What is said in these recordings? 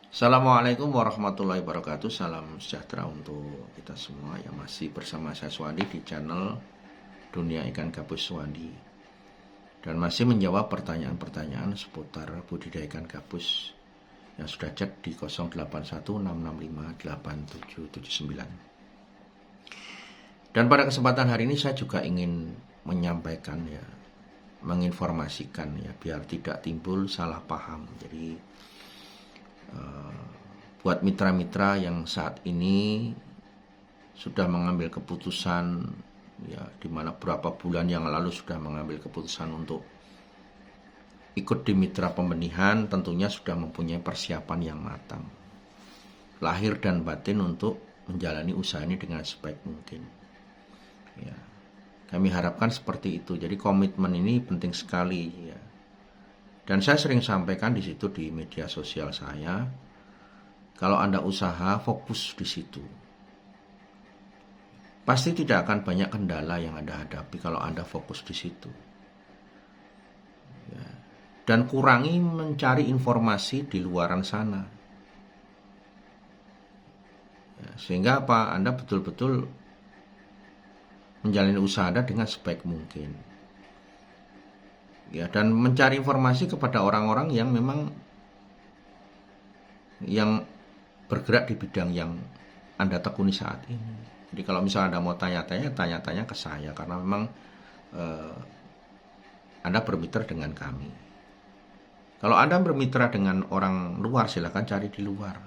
Assalamualaikum warahmatullahi wabarakatuh. Salam sejahtera untuk kita semua yang masih bersama saya Suwandi di channel Dunia Ikan Gabus Suwandi, dan masih menjawab pertanyaan-pertanyaan seputar budidaya ikan gabus yang sudah chat di 0816658779. Dan pada kesempatan hari ini saya juga ingin menyampaikan menginformasikan biar tidak timbul salah paham. Jadi buat mitra-mitra yang saat ini sudah mengambil keputusan, di mana beberapa bulan yang lalu sudah mengambil keputusan untuk ikut di mitra pembenihan, tentunya sudah mempunyai persiapan yang matang, lahir dan batin untuk menjalani usaha ini dengan sebaik mungkin. Kami harapkan seperti itu. Jadi komitmen ini penting sekali. Dan saya sering sampaikan di situ di media sosial saya, kalau Anda usaha fokus di situ, pasti tidak akan banyak kendala yang Anda hadapi kalau Anda fokus di situ. Dan kurangi mencari informasi di luaran sana. Sehingga apa? Anda betul-betul menjalani usaha Anda dengan sebaik mungkin. Dan mencari informasi kepada orang-orang yang memang yang bergerak di bidang yang Anda tekuni saat ini. Jadi kalau misalnya Anda mau tanya-tanya ke saya, karena memang Anda bermitra dengan kami. Kalau Anda bermitra dengan orang luar, silakan cari di luar.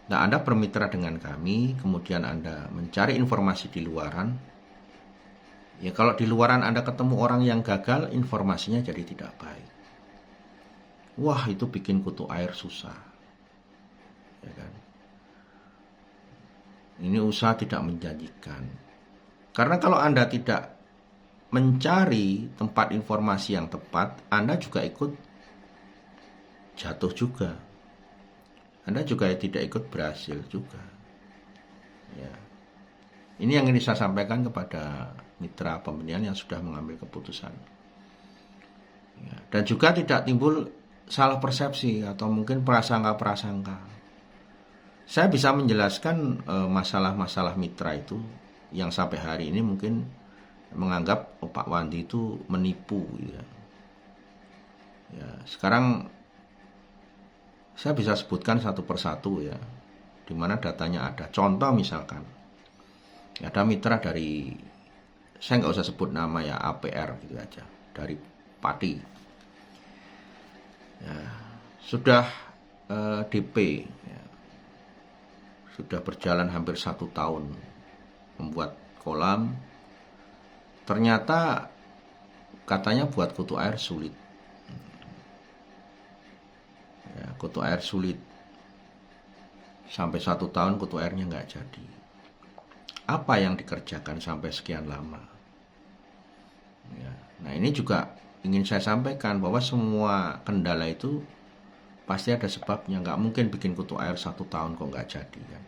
Nah, Anda bermitra dengan kami, kemudian Anda mencari informasi di luaran. Kalau di luaran Anda ketemu orang yang gagal, informasinya jadi tidak baik. Wah, itu bikin kutu air susah. Kan? Ini usaha tidak menjanjikan. Karena kalau Anda tidak mencari tempat informasi yang tepat, Anda juga ikut jatuh juga. Anda juga tidak ikut berhasil juga. Ini yang ingin saya sampaikan kepada mitra pembenihan yang sudah mengambil keputusan. Dan juga tidak timbul salah persepsi atau mungkin prasangka-prasangka. Saya bisa menjelaskan masalah-masalah mitra itu yang sampai hari ini mungkin menganggap Pak Wandi itu menipu. Sekarang saya bisa sebutkan satu persatu di mana datanya ada. Contoh misalkan, ada mitra dari, saya nggak usah sebut nama APR gitu aja, dari Pati. Sudah DP, sudah berjalan hampir 1 tahun membuat kolam. Ternyata katanya buat kutu air sulit. Kutu air sulit. Sampai 1 tahun kutu airnya nggak jadi. Apa yang dikerjakan sampai sekian lama? Nah, ini juga ingin saya sampaikan bahwa semua kendala itu pasti ada sebabnya. Nggak mungkin bikin kutu air 1 tahun kok nggak jadi kan.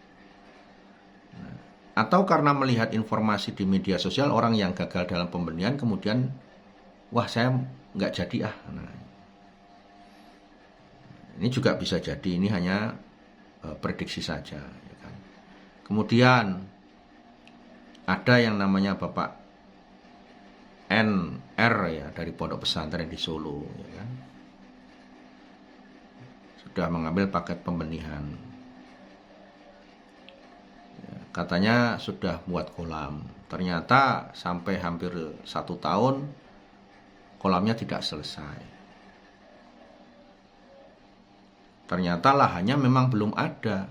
Atau karena melihat informasi di media sosial orang yang gagal dalam pembenihan, kemudian wah saya nggak jadi ini juga bisa jadi. Ini hanya prediksi saja kan. Kemudian ada yang namanya Bapak NR dari pondok pesantren di Solo kan. Sudah mengambil paket pembenihan. Katanya sudah buat kolam. Ternyata sampai hampir 1 tahun kolamnya tidak selesai. Ternyata lahannya memang belum ada.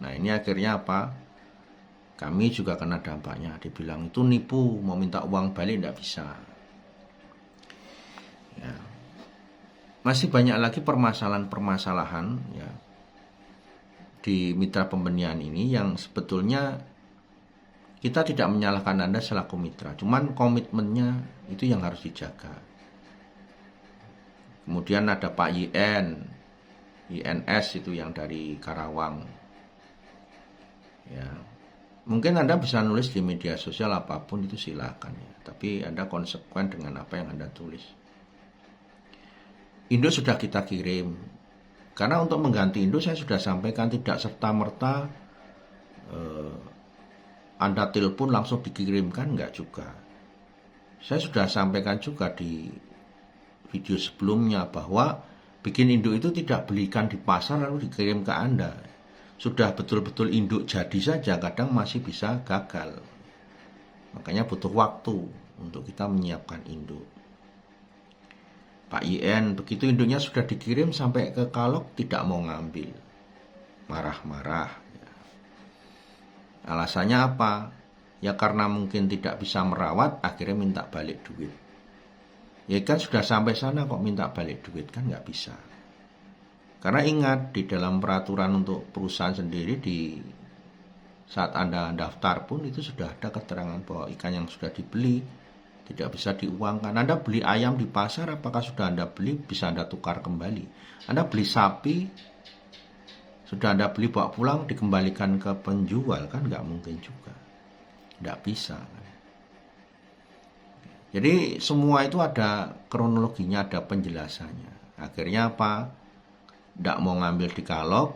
Nah, ini akhirnya apa? Kami juga kena dampaknya. Dibilang itu nipu, mau minta uang balik tidak bisa. Masih banyak lagi permasalahan-permasalahan di mitra pembenihan ini yang sebetulnya kita tidak menyalahkan Anda selaku mitra. Cuman komitmennya itu yang harus dijaga. Kemudian ada Pak INS itu yang dari Karawang. Mungkin Anda bisa nulis di media sosial apapun itu silakan tapi Anda konsekuen dengan apa yang Anda tulis. Induk sudah kita kirim, Karena untuk mengganti induk saya sudah sampaikan tidak serta-merta Anda telepon langsung dikirimkan, enggak juga. Saya sudah sampaikan juga di video sebelumnya bahwa bikin induk itu tidak belikan di pasar lalu dikirim ke Anda. Sudah betul-betul induk jadi saja kadang masih bisa gagal. Makanya butuh waktu untuk kita menyiapkan induk. Pak IN, begitu induknya sudah dikirim sampai ke Kalok tidak mau ngambil. Marah-marah. Alasannya apa? Ya karena mungkin tidak bisa merawat, akhirnya minta balik duit. Ya kan sudah sampai sana kok minta balik duit, kan nggak bisa. Karena ingat, di dalam peraturan untuk perusahaan sendiri, di saat Anda daftar pun itu sudah ada keterangan bahwa ikan yang sudah dibeli tidak bisa diuangkan. Anda beli ayam di pasar, apakah sudah Anda beli bisa Anda tukar kembali? Anda beli sapi, sudah Anda beli bawa pulang dikembalikan ke penjual, kan nggak mungkin juga. Nggak bisa. Jadi semua itu ada kronologinya, ada penjelasannya. Akhirnya apa? Nggak mau ngambil di Kalok,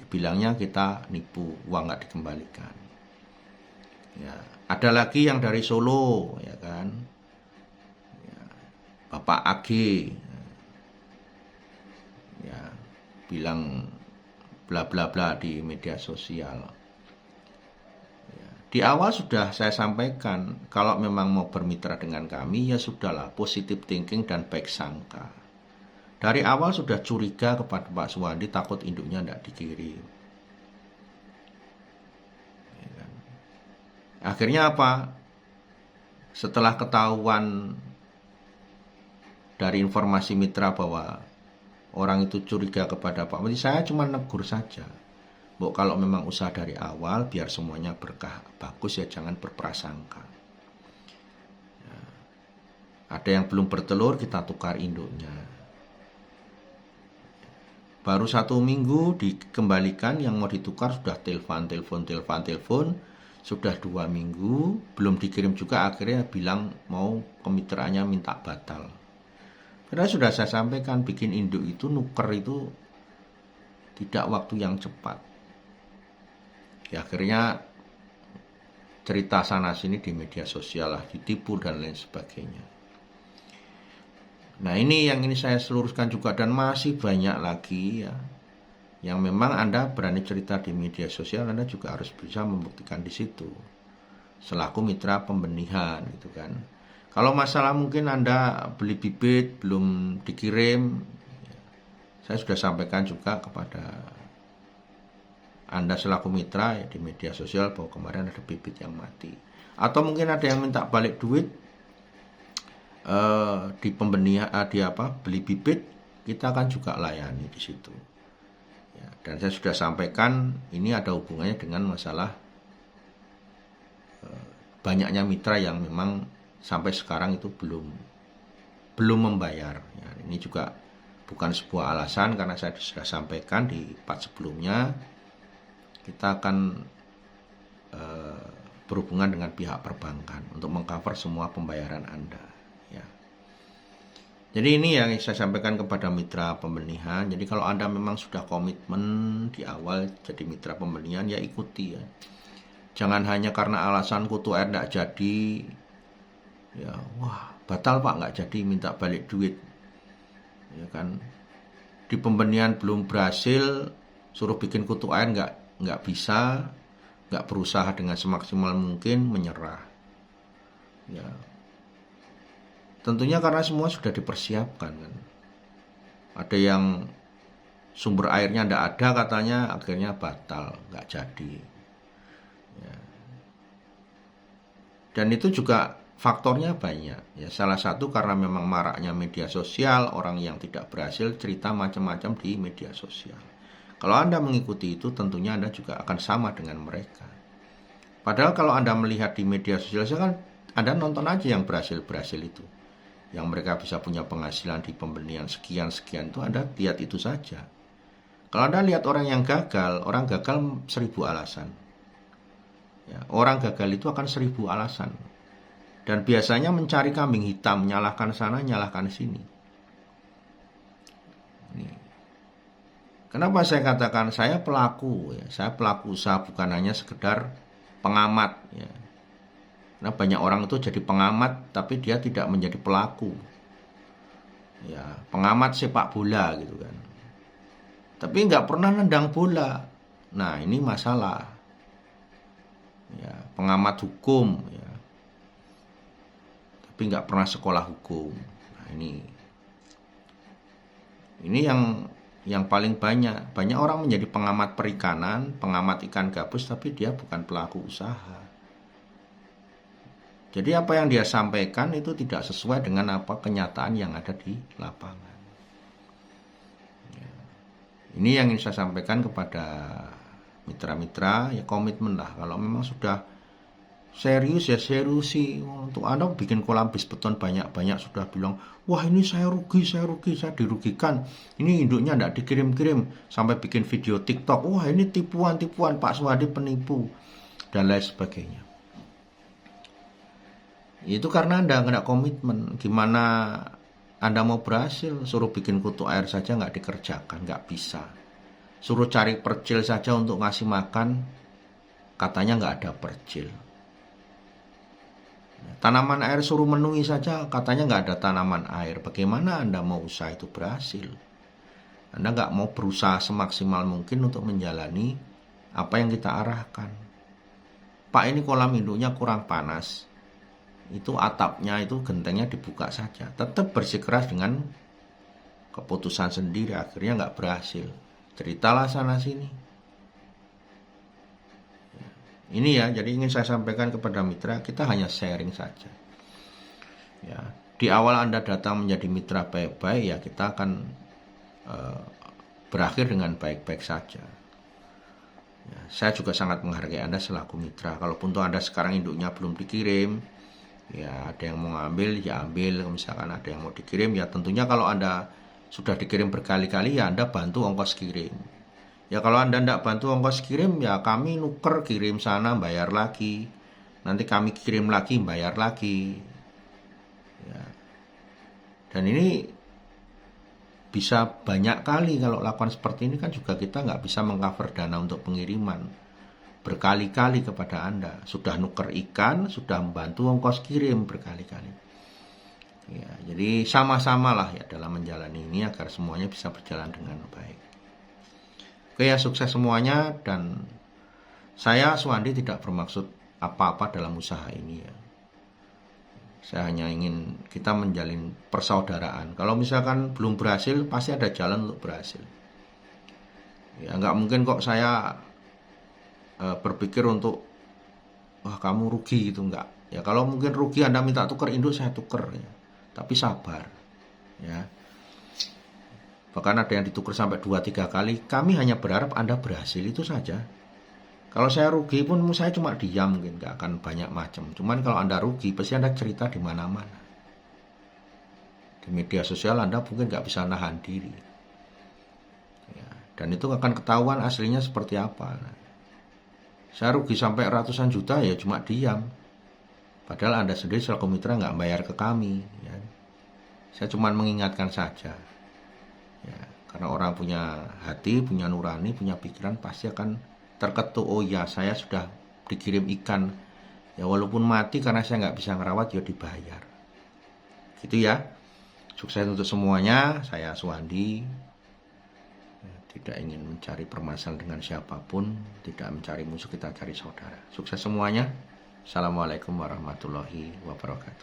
dibilangnya kita nipu, uang nggak dikembalikan. Ya, ada lagi yang dari Solo, ya kan, ya, Bapak AG, ya, bilang bla bla bla di media sosial. Ya, di awal sudah saya sampaikan, kalau memang mau bermitra dengan kami, ya sudahlah, positive thinking dan baik sangka. Dari awal sudah curiga kepada Pak Suwandi, takut induknya tidak dikirim. Akhirnya apa? Setelah ketahuan dari informasi mitra bahwa orang itu curiga kepada Pak Menteri, saya cuma negur saja. Bu, kalau memang usaha dari awal, biar semuanya berkah, bagus ya, jangan berprasangka. Ya. Ada yang belum bertelur, kita tukar induknya. Baru 1 minggu dikembalikan, yang mau ditukar sudah telepon. Sudah 2 minggu, belum dikirim juga, akhirnya bilang mau kemitraannya minta batal. Karena sudah saya sampaikan, bikin induk itu, nuker itu tidak waktu yang cepat. Ya, akhirnya cerita sana sini di media sosial lah, ditipu dan lain sebagainya. Nah ini yang ini saya seluruskan juga, dan masih banyak lagi ya. Yang memang Anda berani cerita di media sosial, Anda juga harus bisa membuktikan di situ selaku mitra pembenihan gitu kan. Kalau masalah mungkin Anda beli bibit belum dikirim, saya sudah sampaikan juga kepada Anda selaku mitra ya, di media sosial bahwa kemarin ada bibit yang mati. Atau mungkin ada yang minta balik duit di pembenihan, beli bibit, kita akan juga layani di situ. Ya, dan saya sudah sampaikan ini ada hubungannya dengan masalah banyaknya mitra yang memang sampai sekarang itu belum membayar. Ya, ini juga bukan sebuah alasan, karena saya sudah sampaikan di part sebelumnya, kita akan berhubungan dengan pihak perbankan untuk mengcover semua pembayaran Anda. Ya. Jadi ini yang saya sampaikan kepada mitra pembenihan. Jadi kalau Anda memang sudah komitmen di awal jadi mitra pembenihan, ya ikuti ya. Jangan hanya karena alasan kutu air tidak jadi, ya wah batal Pak nggak jadi, minta balik duit. Ya kan, di pembenihan belum berhasil, suruh bikin kutu air nggak bisa, nggak berusaha dengan semaksimal mungkin, menyerah. Ya. Tentunya karena semua sudah dipersiapkan kan. Ada yang sumber airnya tidak ada katanya, akhirnya batal, nggak jadi. Ya. Dan itu juga faktornya banyak. Ya, salah satu karena memang maraknya media sosial, orang yang tidak berhasil cerita macam-macam di media sosial. Kalau Anda mengikuti itu, tentunya Anda juga akan sama dengan mereka. Padahal kalau Anda melihat di media sosial, kan Anda nonton aja yang berhasil-berhasil itu. Yang mereka bisa punya penghasilan di pembelian sekian-sekian itu, Anda lihat itu saja. Kalau Anda lihat orang yang gagal, orang gagal 1000 alasan. Ya, orang gagal itu akan 1000 alasan. Dan biasanya mencari kambing hitam, nyalahkan sana, nyalahkan sini. Ini. Kenapa saya katakan saya pelaku ya? Saya pelaku usaha, bukan hanya sekedar pengamat ya. Karena banyak orang itu jadi pengamat tapi dia tidak menjadi pelaku. Ya, pengamat sepak bola gitu kan. Tapi nggak pernah nendang bola. Nah, ini masalah. Ya, pengamat hukum ya. Tapi nggak pernah sekolah hukum. Nah, ini yang paling banyak orang menjadi pengamat perikanan, pengamat ikan gabus, tapi dia bukan pelaku usaha. Jadi apa yang dia sampaikan itu tidak sesuai dengan apa kenyataan yang ada di lapangan. Ya. Ini yang ingin saya sampaikan kepada mitra-mitra, ya komitmen lah. Kalau memang sudah serius ya serius sih. Untuk Anda bikin kolam bis beton banyak-banyak sudah bilang, wah ini saya rugi, saya dirugikan. Ini induknya tidak dikirim-kirim. Sampai bikin video TikTok, wah ini tipuan-tipuan, Pak Suhadi penipu. Dan lain sebagainya. Itu karena Anda nggak komitmen. Gimana Anda mau berhasil? Suruh bikin kutu air saja nggak dikerjakan, nggak bisa. Suruh cari percil saja untuk ngasih makan, katanya nggak ada percil. Tanaman air suruh menunggi saja, katanya nggak ada tanaman air. Bagaimana Anda mau usaha itu berhasil? Anda nggak mau berusaha semaksimal mungkin untuk menjalani apa yang kita arahkan. Pak, ini kolam induknya kurang panas. Itu atapnya, itu gentengnya dibuka saja. Tetap bersikeras dengan keputusan sendiri, akhirnya nggak berhasil. Ceritalah sana sini. Ini ya, jadi ingin saya sampaikan kepada mitra, kita hanya sharing saja. Ya, di awal Anda datang menjadi mitra baik-baik, ya kita akan berakhir dengan baik-baik saja. Ya, saya juga sangat menghargai Anda selaku mitra. Kalaupun Anda sekarang induknya belum dikirim, ya ada yang mau ngambil ya ambil. Misalkan ada yang mau dikirim, ya tentunya kalau Anda sudah dikirim berkali-kali, ya Anda bantu ongkos kirim. Ya kalau Anda tidak bantu ongkos kirim, ya kami nuker, kirim sana bayar lagi, nanti kami kirim lagi bayar lagi ya. Dan ini bisa banyak kali kalau lakukan seperti ini kan, juga kita nggak bisa mengcover dana untuk pengiriman berkali-kali kepada Anda. Sudah nuker ikan, sudah membantu ongkos kirim berkali-kali. Ya, jadi sama-sama lah ya dalam menjalani ini agar semuanya bisa berjalan dengan baik. Oke ya, sukses semuanya. Dan saya Suhandi tidak bermaksud apa-apa dalam usaha ini ya. Saya hanya ingin kita menjalin persaudaraan. Kalau misalkan belum berhasil, pasti ada jalan untuk berhasil. Ya nggak mungkin kok saya berpikir untuk wah kamu rugi gitu, enggak. Ya kalau mungkin rugi Anda minta tuker induk, saya tuker ya. Tapi sabar ya. Bahkan ada yang ditukar sampai 2-3 kali. Kami hanya berharap Anda berhasil, itu saja. Kalau saya rugi pun saya cuma diam, mungkin nggak akan banyak macam. Cuman kalau Anda rugi, pasti Anda cerita di mana-mana. Di media sosial Anda mungkin nggak bisa nahan diri. Ya, dan itu akan ketahuan aslinya seperti apa. Saya rugi sampai ratusan juta ya cuma diam. Padahal Anda sendiri selaku mitra nggak bayar ke kami. Ya. Saya cuma mengingatkan saja. Ya, karena orang punya hati, punya nurani, punya pikiran, pasti akan terketuk, oh ya saya sudah dikirim ikan, ya walaupun mati karena saya nggak bisa ngerawat ya dibayar. Gitu ya. Sukses untuk semuanya. Saya Suhandi, tidak ingin mencari permasalahan dengan siapapun, tidak mencari musuh, kita cari saudara. Sukses semuanya. Assalamualaikum warahmatullahi wabarakatuh.